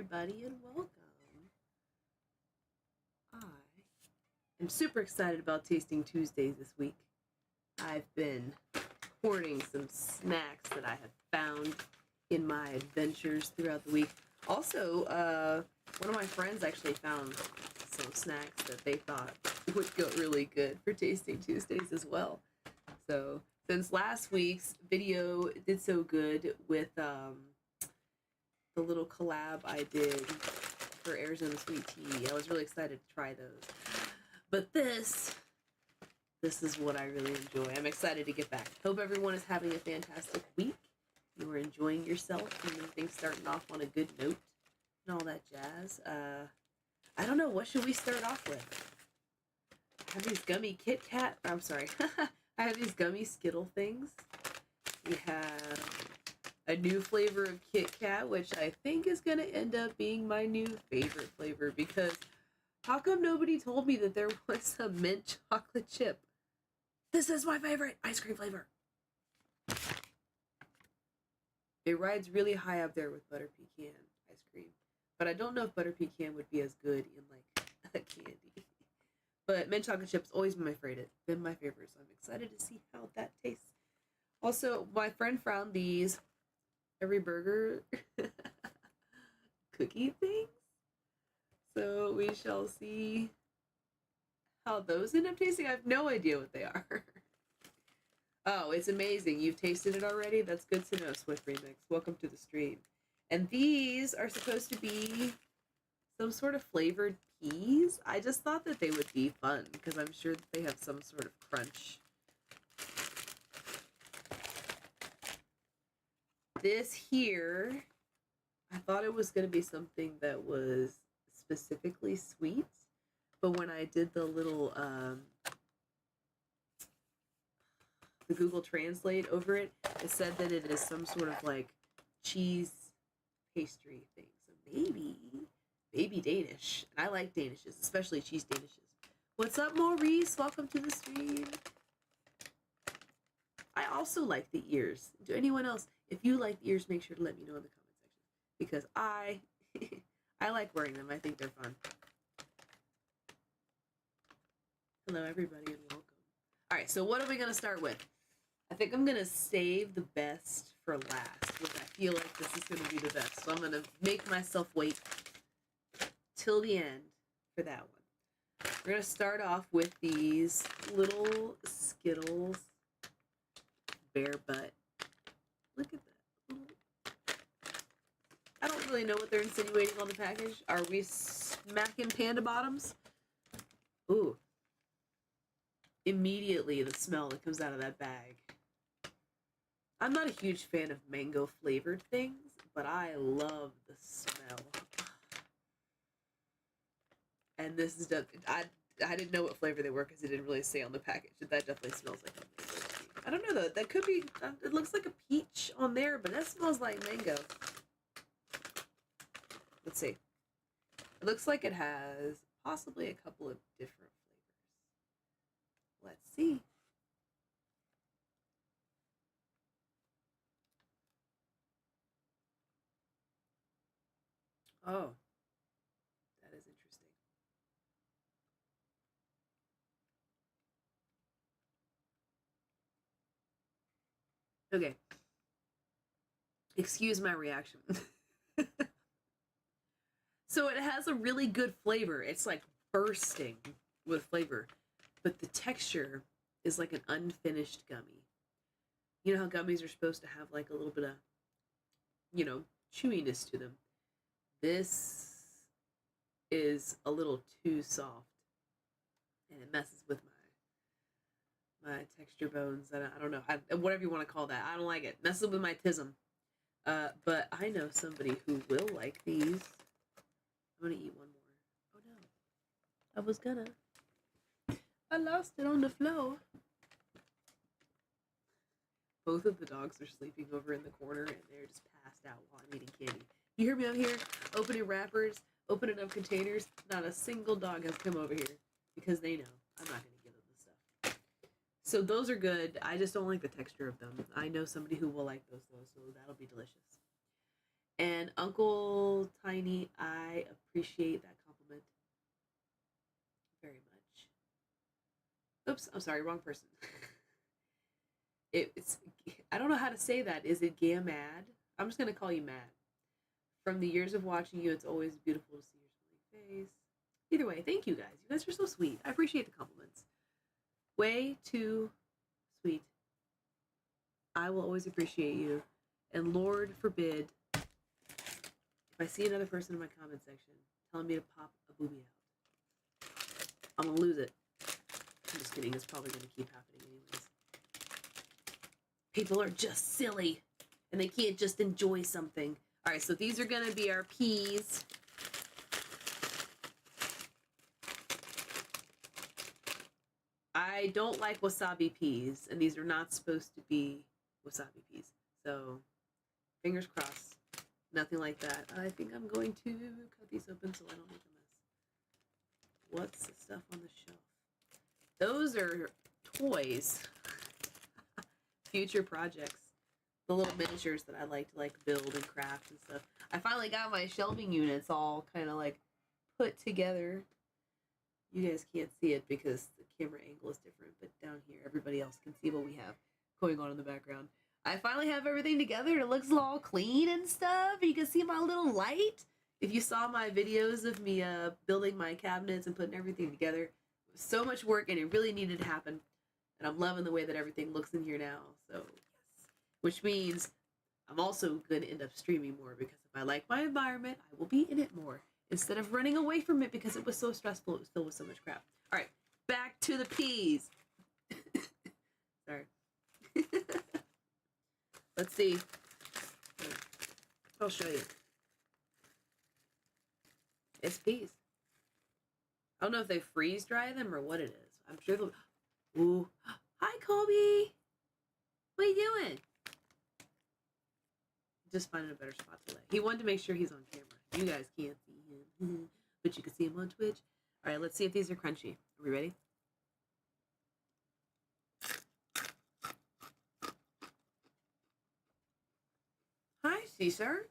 everybody, and welcome. I am super excited about Tasting Tuesdays this week. I've been hoarding some snacks that I have found in my adventures throughout the week. Also, one of my friends actually found some snacks that they thought would go really good for Tasting Tuesdays as well. So, since last week's video did so good with the little collab I did for Arizona Sweet Tea, I was really excited to try those. But this is what I really enjoy. I'm excited to get back. Hope everyone is having a fantastic week. You are enjoying yourself and everything's starting off on a good note and all that jazz. I don't know, what should we start off with? I have these gummy Kit Kat, I'm sorry. I have these gummy Skittle things. We have a new flavor of Kit Kat, which I think is going to end up being my new favorite flavor, because how come nobody told me that there was a mint chocolate chip? This is my favorite ice cream flavor. It rides really high up there with butter pecan ice cream, but I don't know if butter pecan would be as good in like a candy. But mint chocolate chip's always been my favorite, so I'm excited to see how that tastes. Also, my friend found these Every Burger cookie things, so we shall see how those end up tasting. I have no idea what they are. Oh, it's amazing. You've tasted it already? That's good to know, Swift Remix. Welcome to the stream. And these are supposed to be some sort of flavored peas. I just thought that they would be fun because I'm sure that they have some sort of crunch. This here, I thought it was going to be something that was specifically sweet, but when I did the little the Google Translate over it, it said that it is some sort of like cheese pastry thing. So maybe Danish. And I like Danishes, especially cheese Danishes. What's up, Maurice? Welcome to the stream. I also like the ears. Do anyone else? If you like the ears, make sure to let me know in the comment section, because I I like wearing them. I think they're fun. Hello, everybody, and welcome. All right, so what are we gonna start with? I think I'm gonna save the best for last, which I feel like this is gonna be the best. So I'm gonna make myself wait till the end for that one. We're gonna start off with these little Skittles bear butt. Look at that. I don't really know what they're insinuating on the package. Are we smacking panda bottoms? Ooh. Immediately the smell that comes out of that bag. I'm not a huge fan of mango flavored things, but I love the smell. And this is I didn't know what flavor they were because it didn't really say on the package. That definitely smells like a mango. I don't know though. That could be. It looks like a peach on there, but that smells like mango. Let's see. It looks like it has possibly a couple of different flavors. Let's see. Oh, that is interesting. Okay. Excuse my reaction. So it has a really good flavor. It's like bursting with flavor, but the texture is like an unfinished gummy. You know how gummies are supposed to have like a little bit of, chewiness to them. This is a little too soft, and it messes with my texture bones. I don't know. Whatever you want to call that. I don't like it. Messes with my tism. But I know somebody who will like these. I'm gonna eat one more. Oh no. I was gonna. I lost it on the floor. Both of the dogs are sleeping over in the corner and they're just passed out while I'm eating candy. You hear me out here opening wrappers, opening up containers? Not a single dog has come over here because they know I'm not gonna give them the stuff. So those are good. I just don't like the texture of them. I know somebody who will like those though, so that'll be delicious. And Uncle Tiny, I appreciate that compliment very much. Oops, I'm sorry, wrong person. It's I don't know how to say that. Is it Gamad? I'm just gonna call you Mad. From the years of watching you, it's always beautiful to see your smiling face. Either way, thank you guys. You guys are so sweet. I appreciate the compliments. Way too sweet. I will always appreciate you. And Lord forbid, if I see another person in my comment section telling me to pop a booby out, I'm gonna lose it. I'm just kidding. It's probably gonna keep happening anyways. People are just silly, and they can't just enjoy something. All right, so these are gonna be our peas. I don't like wasabi peas, and these are not supposed to be wasabi peas. So, fingers crossed. Nothing like that. I think I'm going to cut these open so I don't make a mess. What's the stuff on the shelf? Those are toys. Future projects. The little miniatures that I like to build and craft and stuff. I finally got my shelving units all kind of put together. You guys can't see it because the camera angle is different, but down here everybody else can see what we have going on in the background. I finally have everything together. It looks all clean and stuff. You can see my little light. If you saw my videos of me building my cabinets and putting everything together, it was so much work and it really needed to happen. And I'm loving the way that everything looks in here now. So, yes. Which means I'm also going to end up streaming more because if I like my environment, I will be in it more instead of running away from it because it was so stressful. It was filled with so much crap. All right, back to the peas. Sorry. Let's see. I'll show you. It's peas. I don't know if they freeze dry them or what it is. I'm sure they'll... Ooh. Hi, Kobe. What are you doing? Just finding a better spot to lay. He wanted to make sure he's on camera. You guys can't see him, but you can see him on Twitch. All right, let's see if these are crunchy. Are we ready? Hi, Caesar.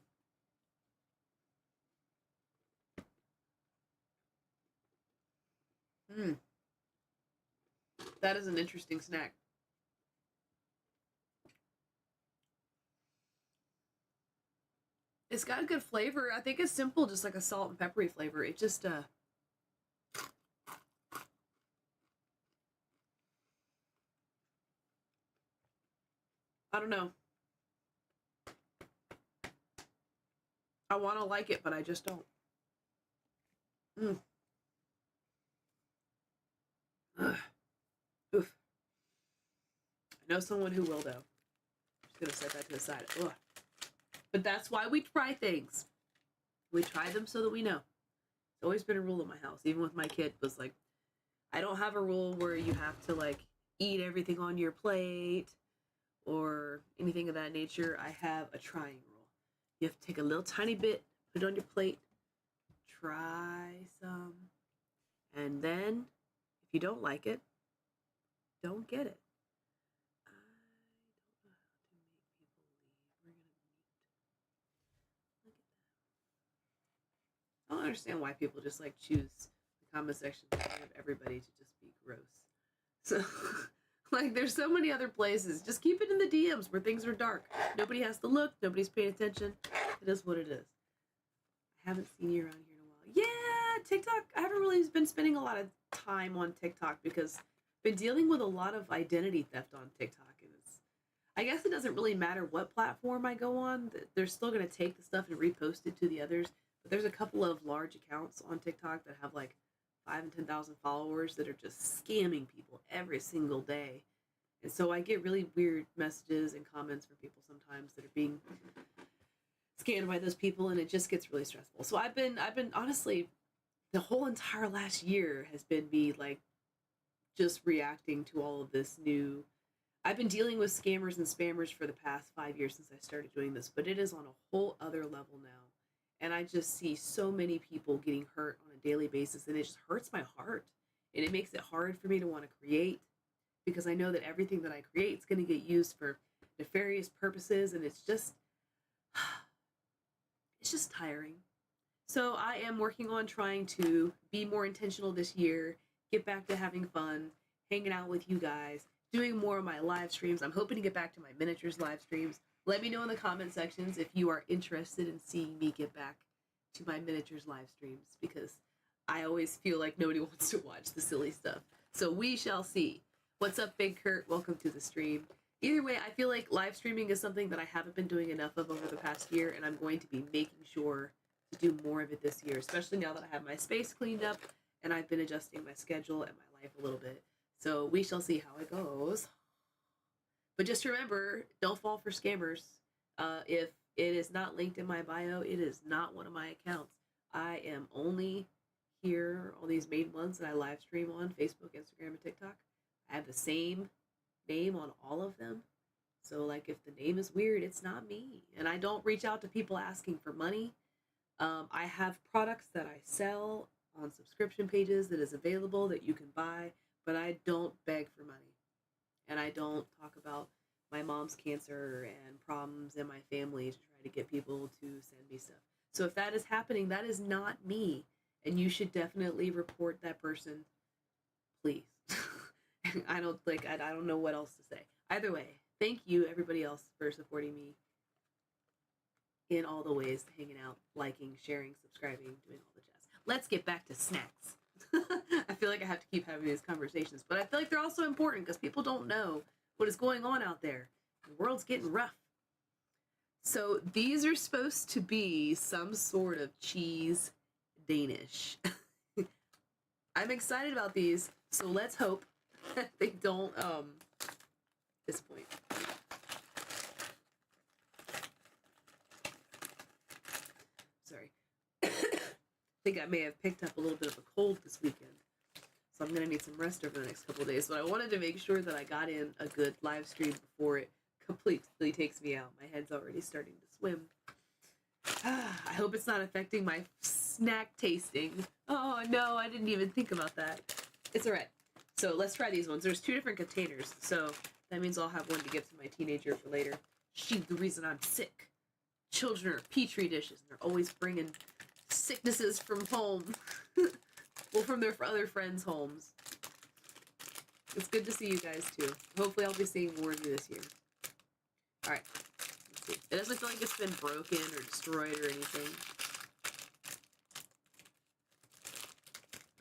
That is an interesting snack. It's got a good flavor. I think it's simple, just like a salt and peppery flavor. It just, I don't know. I want to like it, but I just don't. Oof. I know someone who will, though. I'm just going to set that to the side. Ugh. But that's why we try things. We try them so that we know. It's always been a rule in my house, even with my kid, was like, I don't have a rule where you have to eat everything on your plate or anything of that nature. I have a trying rule. You have to take a little tiny bit, put it on your plate, try some, and then if you don't like it, don't get it. I don't understand why people just choose the comment section of everybody to just be gross. So, there's so many other places. Just keep it in the DMs where things are dark. Nobody has to look. Nobody's paying attention. It is what it is. I haven't seen you around here in a while. Yeah, TikTok. I haven't really been spending a lot of time on TikTok because I've been dealing with a lot of identity theft on TikTok. And I guess it doesn't really matter what platform I go on. They're still going to take the stuff and repost it to the others. But there's a couple of large accounts on TikTok that have 5,000 and 10,000 followers that are just scamming people every single day. And so I get really weird messages and comments from people sometimes that are being scammed by those people, and it just gets really stressful. So I've been honestly, the whole entire last year has been me just reacting to all of this new. I've been dealing with scammers and spammers for the past 5 years since I started doing this, but it is on a whole other level now. And I just see so many people getting hurt on a daily basis, and it just hurts my heart. And it makes it hard for me to want to create because I know that everything that I create is going to get used for nefarious purposes, and it's just it's just tiring. So I am working on trying to be more intentional this year, get back to having fun, hanging out with you guys, doing more of my live streams. I'm hoping to get back to my miniatures live streams. Let me know in the comment sections if you are interested in seeing me get back to my miniatures live streams, because I always feel like nobody wants to watch the silly stuff. So we shall see. What's up, Big Kurt? Welcome to the stream. Either way, I feel like live streaming is something that I haven't been doing enough of over the past year, and I'm going to be making sure to do more of it this year, especially now that I have my space cleaned up and I've been adjusting my schedule and my life a little bit. So we shall see how it goes. But just remember, don't fall for scammers. If it is not linked in my bio, it is not one of my accounts. I am only here on these main ones that I live stream on Facebook, Instagram, and TikTok. I have the same name on all of them. So, like, if the name is weird, it's not me. And I don't reach out to people asking for money. I have products that I sell on subscription pages that is available that you can buy, but I don't beg for money. And I don't talk about my mom's cancer and problems in my family to try to get people to send me stuff. So if that is happening, that is not me. And you should definitely report that person, please. I don't know what else to say. Either way, thank you everybody else for supporting me in all the ways, hanging out, liking, sharing, subscribing, doing all the jazz. Let's get back to snacks. I feel like I have to keep having these conversations, but I feel like they're also important because people don't know what is going on out there. The world's getting rough. So these are supposed to be some sort of cheese Danish. I'm excited about these, so let's hope they don't disappoint. Sorry. I think I may have picked up a little bit of a cold this weekend, so I'm gonna need some rest over the next couple of days. But I wanted to make sure that I got in a good live stream before it completely takes me out. My head's already starting to swim. I hope it's not affecting my snack tasting. Oh no, I didn't even think about that. It's alright. So let's try these ones. There's 2 different containers, so that means I'll have one to give to my teenager for later. She's the reason I'm sick. Children are petri dishes, and they're always bringing sicknesses from home. Well, from their other friends' homes. It's good to see you guys, too. Hopefully I'll be seeing more of you this year. Alright. Let's see. It doesn't feel like it's been broken or destroyed or anything.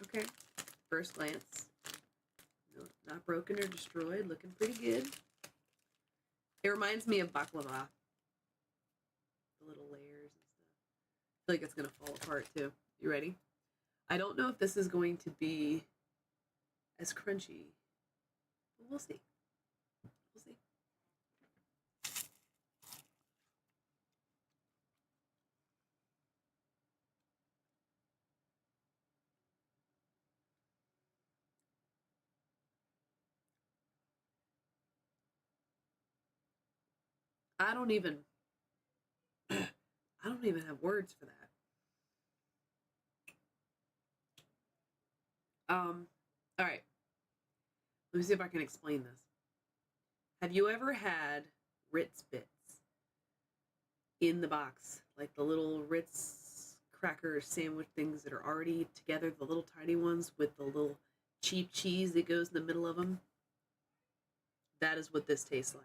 Okay. First glance. No, not broken or destroyed. Looking pretty good. It reminds me of baklava. The little layers and stuff. I feel like it's going to fall apart, too. You ready? I don't know if this is going to be as crunchy, but we'll see. We'll see. I don't even have words for that. All right. Let me see if I can explain this. Have you ever had Ritz bits in the box? Like the little Ritz cracker sandwich things that are already together, the little tiny ones with the little cheap cheese that goes in the middle of them? That is what this tastes like.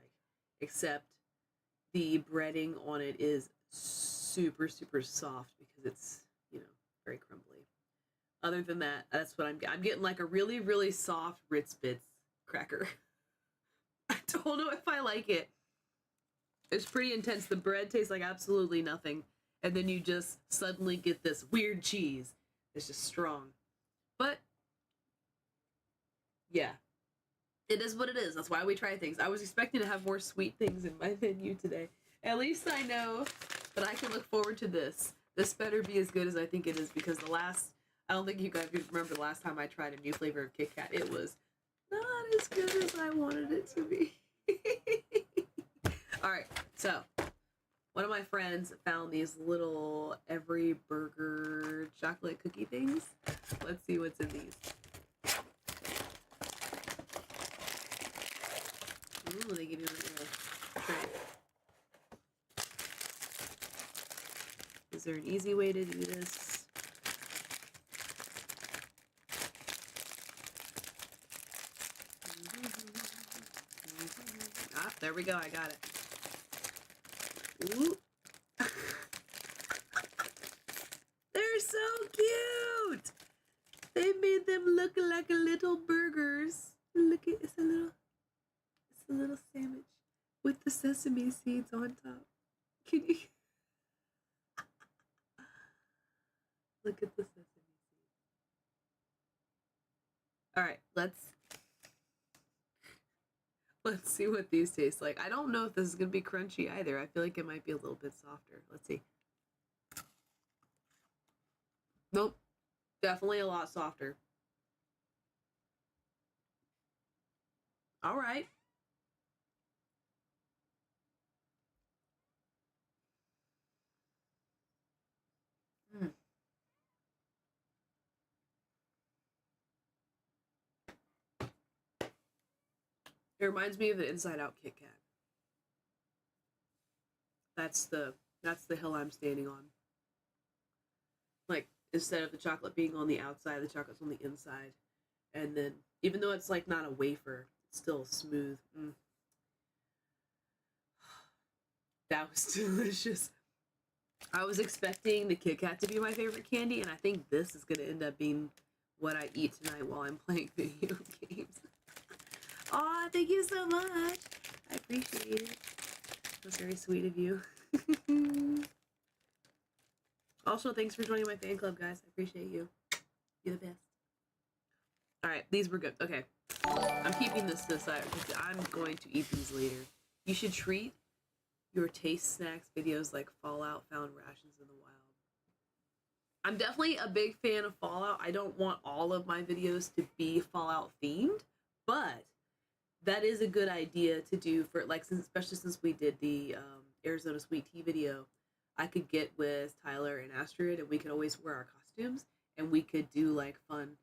Except the breading on it is super, super soft because it's, very crumbly. Other than that, that's what I'm getting, like a really, really soft Ritz Bits cracker. I don't know if I like it. It's pretty intense. The bread tastes like absolutely nothing. And then you just suddenly get this weird cheese. It's just strong. But, yeah. It is what it is. That's why we try things. I was expecting to have more sweet things in my menu today. At least I know that I can look forward to this. This better be as good as I think it is, because I don't think you guys remember the last time I tried a new flavor of Kit Kat. It was not as good as I wanted it to be. Alright, so one of my friends found these little Every Burger chocolate cookie things. Let's see what's in these. Ooh, they give you a little tray. Is there an easy way to do this? Ah, there we go. I got it. Ooh. They're so cute. They made them look like little burgers. Look at it's a little sandwich with the sesame seeds on top. Can you look at the sesame seeds? All right, let's see what these taste like. I don't know if this is gonna be crunchy either. I feel like it might be a little bit softer. Let's see. Nope, definitely a lot softer. All right. Mm. It reminds me of the Inside Out Kit Kat. That's the hill I'm standing on. Like, instead of the chocolate being on the outside, the chocolate's on the inside. And then, even though it's like not a wafer, it's still smooth. Mm. That was delicious. I was expecting the Kit Kat to be my favorite candy, and I think this is gonna end up being what I eat tonight while I'm playing video games. Aw, thank you so much. I appreciate it. That's very sweet of you. Also, thanks for joining my fan club, guys. I appreciate you. You're the best. Alright, these were good. Okay. I'm keeping this to the side because I'm going to eat these later. You should treat your taste snacks videos like Fallout found rations in the wild. I'm definitely a big fan of Fallout. I don't want all of my videos to be Fallout themed, but that is a good idea to do for like, especially since we did the Arizona sweet tea video. I could get with Tyler and Astrid, and we could always wear our costumes, and we could do like fun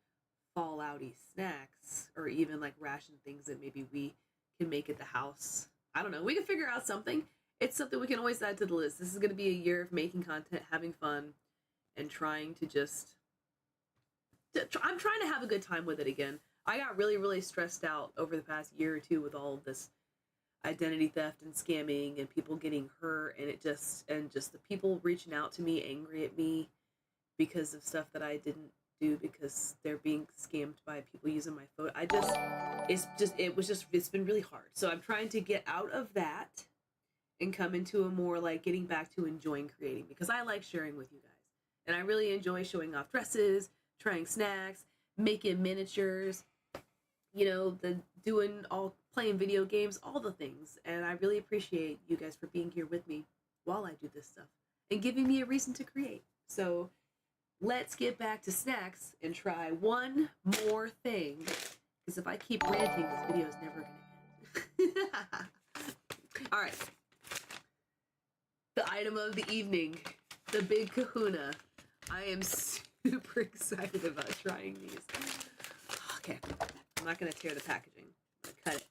Fallouty snacks, or even like ration things that maybe we can make at the house. I don't know. We can figure out something. It's something we can always add to the list. This is going to be a year of making content, having fun, and trying to just. I'm trying to have a good time with it again. I got really, really stressed out over the past year or two with all of this identity theft and scamming and people getting hurt, and just the people reaching out to me angry at me because of stuff that I didn't do because they're being scammed by people using my photo. It's been really hard. So I'm trying to get out of that and come into a more like getting back to enjoying creating, because I like sharing with you guys. And I really enjoy showing off dresses, trying snacks, making miniatures, playing video games, all the things. And I really appreciate you guys for being here with me while I do this stuff and giving me a reason to create. So let's get back to snacks and try one more thing, because if I keep ranting, this video is never going to end. All right. The item of the evening, the Big Kahuna. I am super excited about trying these. Okay, I'm not going to tear the packaging. I'm going to cut it.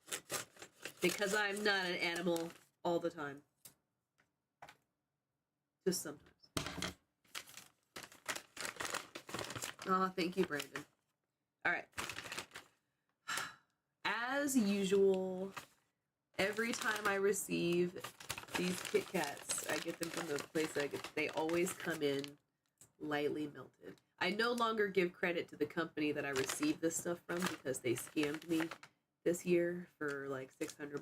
Because I'm not an animal all the time. Just sometimes. Oh, thank you, Brandon. All right. As usual, every time I receive these Kit Kats, I get them from the place that I get. They always come in lightly melted. I no longer give credit to the company that I received this stuff from because they scammed me this year for like $600,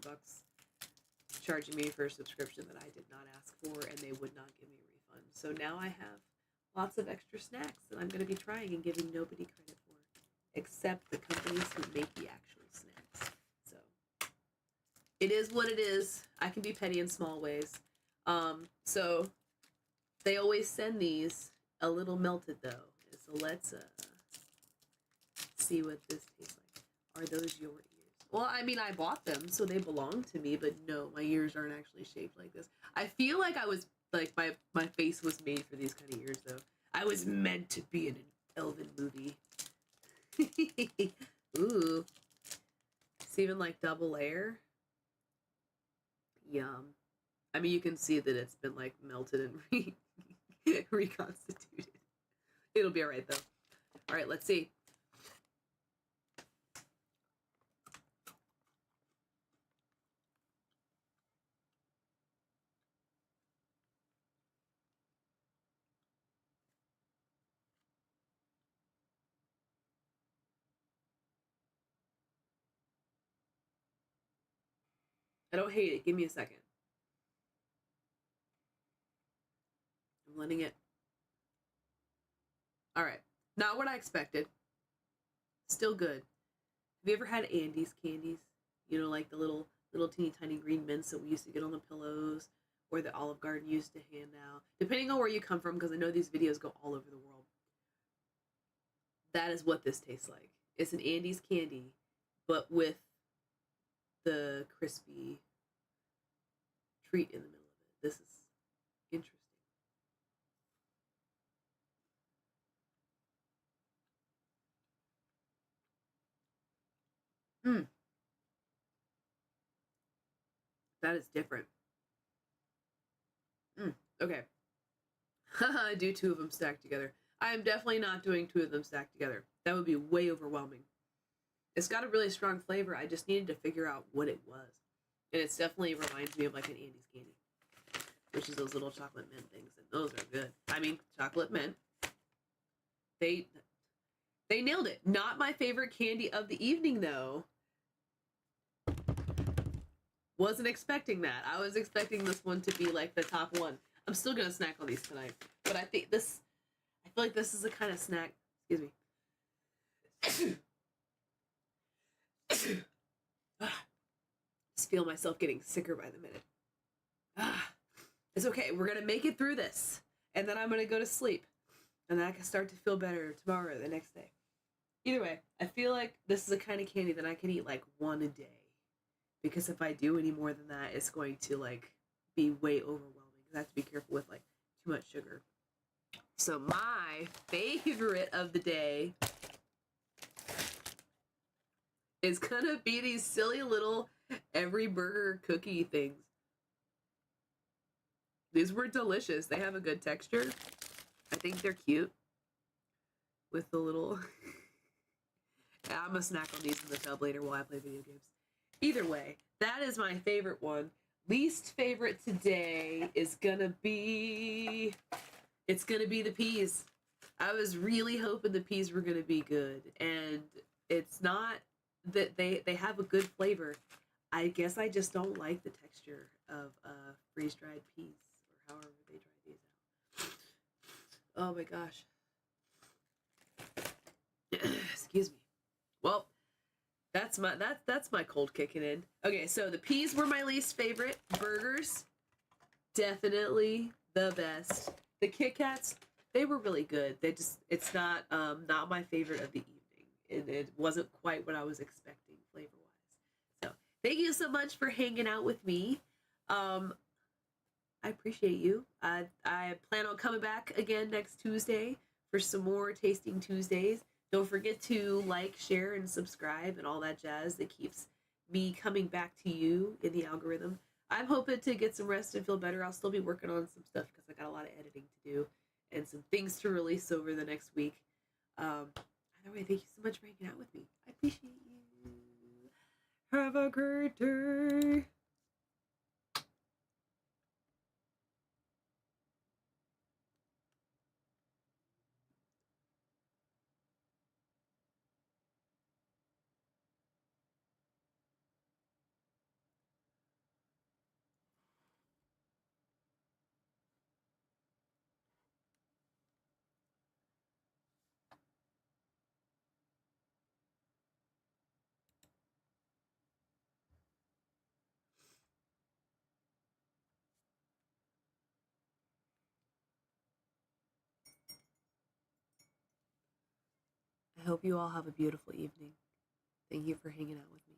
charging me for a subscription that I did not ask for, and they would not give me a refund. So now I have lots of extra snacks that I'm going to be trying and giving nobody credit for, except the companies who make the actual snacks. So it is what it is. I can be petty in small ways. So they always send these a little melted though. So let's see what this tastes like. Are those your ears? Well, I mean, I bought them, so they belong to me, but no, my ears aren't actually shaped like this. I feel like I was, like, my face was made for these kind of ears, though. I was meant to be in an Elven movie. Ooh. It's even, like, double layer. Yum. I mean, you can see that it's been, like, melted and Reconstituted. It'll be all right though. All right, let's see. I don't hate it. Give me a second. I'm letting it. All right. Not what I expected. Still good. Have you ever had Andes candies? You know, like the little teeny tiny green mints that we used to get on the pillows, or that Olive Garden used to hand out. Depending on where you come from, because I know these videos go all over the world. That is what this tastes like. It's an Andes candy, but with the crispy treat in the middle of it. This is interesting. Hmm. That is different. Okay. Do two of them stacked together. I am definitely not doing two of them stacked together. That would be way overwhelming. It's got a really strong flavor. I just needed to figure out what it was. And it definitely reminds me of like an Andes candy, which is those little chocolate mint things. And those are good. I mean, chocolate mint. They nailed it. Not my favorite candy of the evening, though. Wasn't expecting that. I was expecting this one to be like the top one. I'm still gonna snack on these tonight, but I feel like this is the kind of snack. Excuse me. Just feel myself getting sicker by the minute. It's okay. We're gonna make it through this, and then I'm gonna go to sleep, and then I can start to feel better tomorrow or the next day. Either way, I feel like this is the kind of candy that I can eat like one a day, because if I do any more than that, it's going to like be way overwhelming. I have to be careful with like too much sugar. So my favorite of the day is gonna be these silly little Every Burger cookie things. These were delicious. They have a good texture. I think they're cute. With the little... I'm gonna snack on these in the tub later while I play video games. Either way, that is my favorite one. Least favorite today is gonna be... It's gonna be the peas. I was really hoping the peas were gonna be good, and it's not that they have a good flavor. I guess I just don't like the texture of freeze-dried peas, or however they dry these out. Oh my gosh. Excuse me. Well, that's my cold kicking in. Okay, so the peas were my least favorite. Burgers, definitely the best. The Kit Kats, they were really good. It's not my favorite of the evening. And it wasn't quite what I was expecting flavor wise. So thank you so much for hanging out with me. I appreciate you. I plan on coming back again next Tuesday for some more Tasting Tuesdays. Don't forget to like, share, and subscribe and all that jazz that keeps me coming back to you in the algorithm. I'm hoping to get some rest and feel better. I'll still be working on some stuff because I got a lot of editing to do and some things to release over the next week. Either way, thank you so much for hanging out with me. I appreciate you. Have a great day. I hope you all have a beautiful evening. Thank you for hanging out with me.